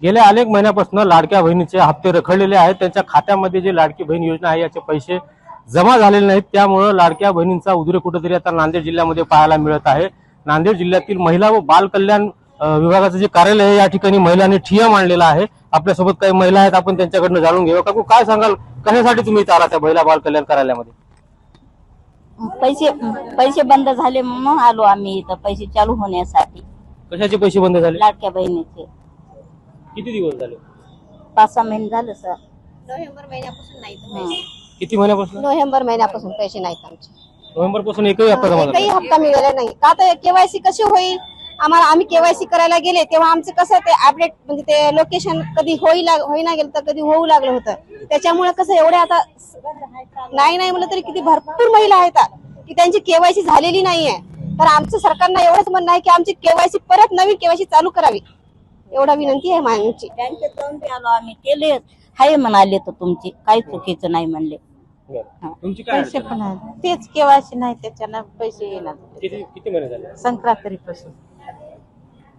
गेल्या अनेक महिन्यापासून लाडक्या बहिणीचे हप्ते रखडलेले आहेत। त्यांच्या खात्यामध्ये जे लाडकी बहीण योजना आहे याचे पैसे जमा झालेले नाहीत। त्यामुळे लाडक्या बहिणींचा उद्रेक कुठेतरी आता नांदेड जिल्ह्यामध्ये पाहायला मिळत आहे। नांदेड जिल्ह्यातील महिला व बाल कल्याण विभागाचे जे कार्यालय आहे या ठिकाणी महिलांनी ठिय्या मांडलेला आहे। आपल्यासोबत काही महिला आहेत, आपण त्यांच्याकडून जाणून घेऊ। काकू, काय सांगाल, कशासाठी तुम्ही इथे आला त्या महिला बाल कल्याण कार्यालयामध्ये? पैसे बंद झाले म्हणून आलो आम्ही इथं, पैसे चालू होण्यासाठी। कशाचे पैसे बंद झाले? लाडक्या बहिणीचे। किती दिवस झाले? 5-6 महिने झाले सर। नोव्हेंबर महिन्यापासून नाही तर पैसे। किती महिन्यापासून? नोव्हेंबर महिन्यापासून पैसे नाहीत आमचे। नोव्हेंबर पासून एकही हप्ता जमा एकही झाला? हप्ता मिळाला नाही का? तर केवायसी कशी होईल आम्हाला? आम्ही केवायसी करायला गेले तेव्हा आमचं कसं ते अपडेट म्हणजे ते लोकेशन कधी होईना गेलं तर कधी होऊ लागलं होतं। त्याच्यामुळे कसं एवढे आता नाही म्हणलं तरी किती भरपूर महिला आहेत की त्यांची केवायसी झालेली नाहीये। तर आमचं सरकारनं एवढंच म्हणणं आहे की आमची केवायसी परत नवीन केवायसी चालू करावी, एवढा विनंती आहे आमची। बँकेत जाऊन आलो आम्ही, केले हाय म्हणाले तर तुमची काही चुकीचं नाही म्हणले। तुमची काय पैसे पण आहे तेच केवायसी नाही त्याच्यानं पैसे येणार। किती महिने झाले? संक्रांतीपासून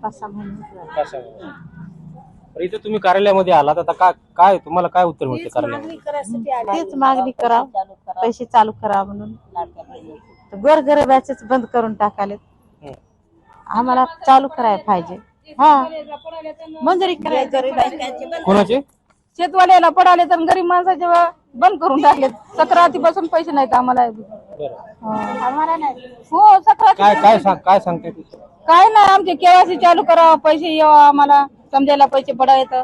5-6 महिने झाले। 5-6 महिने। तर इथे तुम्ही कार्यालयामध्ये आलात, आता काय तुम्हाला काय उत्तर मिळते कार्यालयात? तेच मागणी करा, पैसे चालू करा म्हणून। गोरगरिबाचेच बंद करून टाकाले, आम्हाला चालू करायला पाहिजे। हा, मंजुरी करायची कोणाचे? शेतवाल्याला पडाले तर गरीब माणसाचे बंद करून टाकले। सक्रातीपासून पैसे नाहीत आम्हाला। आम्हाला नाही हो, सक्राती काय सांगते? काय नाही, आमचे केवायसी चालू करा, पैसे यावं आम्हाला, समजायला पैसे पडावे तर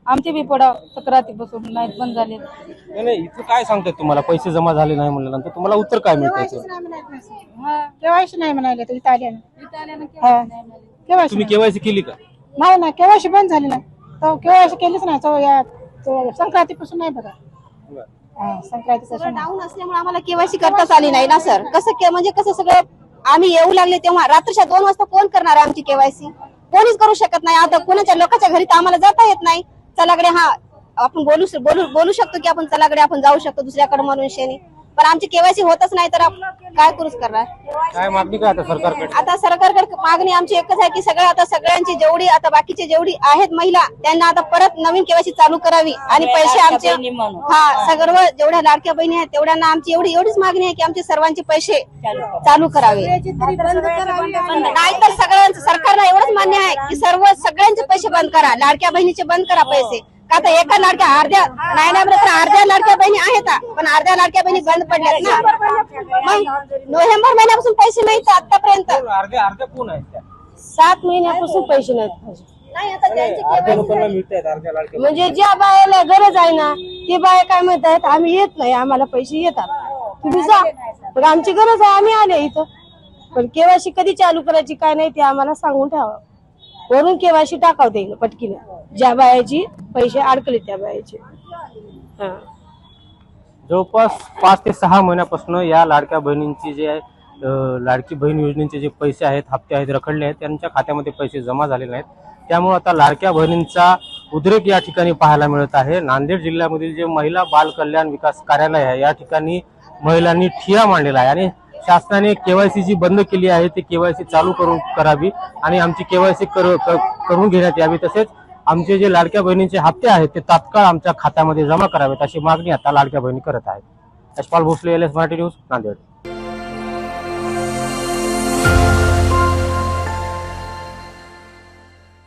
आमचे बी पडा। सक्रातीपासून नाहीत, बंद झाले। नाही, इथं काय सांगतात तुम्हाला? पैसे जमा झाले नाही म्हणल्यानंतर तुम्हाला उत्तर काय मिळतं? केवायसी नाही म्हणाले तर इथं आल्यानं। तुम्ही केवायसी केली का? नाही ना, केवायसी बंद झाली ना, तर केवायसी केलीच नाही। संक्रांतीपासून नाही बघा, संक्रांतीपासून डाऊन असल्यामुळे आम्हाला केवायसी करताच आली नाही ना सर। कसं म्हणजे कसं सगळं आम्ही येऊ लागले तेव्हा रात्रीच्या 2 वाजता कोण करणार आहे आमची केवायसी? कोणीच करू शकत नाही। आता कोणाच्या लोकांच्या घरी तर आम्हाला जाता येत नाही। चलाकडे हा आपण बोलू शकतो की आपण चलाकडे आपण जाऊ शकतो दुसऱ्याकडे म्हणून शेनी, पण आमची केवायसी होतच नाही तर काय करूच करणार? काय मागणी काय आता सरकारकडे? आता सरकारकडे मागणी आमची एकच आहे की आता सगळ्यांची जेवढी आता बाकीचे जेवढी आहेत महिला त्यांना आता परत नवीन केवायसी चालू करावी आणि पैसे आमचे सर्व जेवढ्या लाडक्या बहिणी आहेत तेवढ्यांना आमची एवढीच मागणी आहे की आमचे सर्वांचे पैसे चालू करावे। नाहीतर सगळ्यांचं सरकारला एवढंच मान्य आहे की सगळ्यांचे पैसे बंद करा, लाडक्या बहिणीचे बंद करा पैसे। का तर एका लाडक्या अर्ध्या लाडक्या बहिणी आहेत, पण अर्ध्या लाडक्या बहिणी बंद पडल्यात ना। मग नोव्हेंबर महिन्यापासून पैसे नाहीत आतापर्यंत। अर्ध्या कोण आहेत? 7 महिन्यापासून पैसे नाहीत। नाही आता त्यांची अर्ध्या लोकांना मिळतात, अर्ध्या लाडक्या म्हणजे ज्या बायाला गरज आहे ना ते बाया काय म्हणतात, आम्ही येत नाही, आम्हाला पैसे येतात, तुम्ही जा। पण आमची गरज आहे, आम्ही आले इथं, पण केवायसी कधी चालू करायची काय नाही ते आम्हाला सांगून ठेवा। वरून केवायसी टाकावते पटकीने, ज्या बायाची पैसे अडकले त्या बायाचे। जवळपास 5 ते 6 महिन्यापासून या लाडक्या बहिणींची जे आहे लाडकी बहीण योजनेचे जे पैसे आहेत, हप्ते आहेत, रखडले आहेत, त्यांच्या खात्यामध्ये पैसे जमा झालेले नाहीत। त्यामुळे आता लाडक्या बहिणींचा उद्रेक या ठिकाणी पाहायला मिळत आहे। नांदेड जिल्ह्यामधील जे महिला बाल कल्याण विकास कार्यालय आहे या ठिकाणी महिलांनी ठिय्या मांडलेला आहे आणि शासनाने केवायसी जी बंद केली आहे ती केवायसी चालू करावी आणि आमची केवायसी करून घेण्यात यावी, तसेच आमचे जे लाडक्या बहिणींचे हप्ते आहेत ते तात्काळ आमच्या खात्यामध्ये जमा करावेत, अशी मागणी आता लाडक्या बहिणी करत आहेत। Yashpal Bhosale, LS Marathi news, Nanded.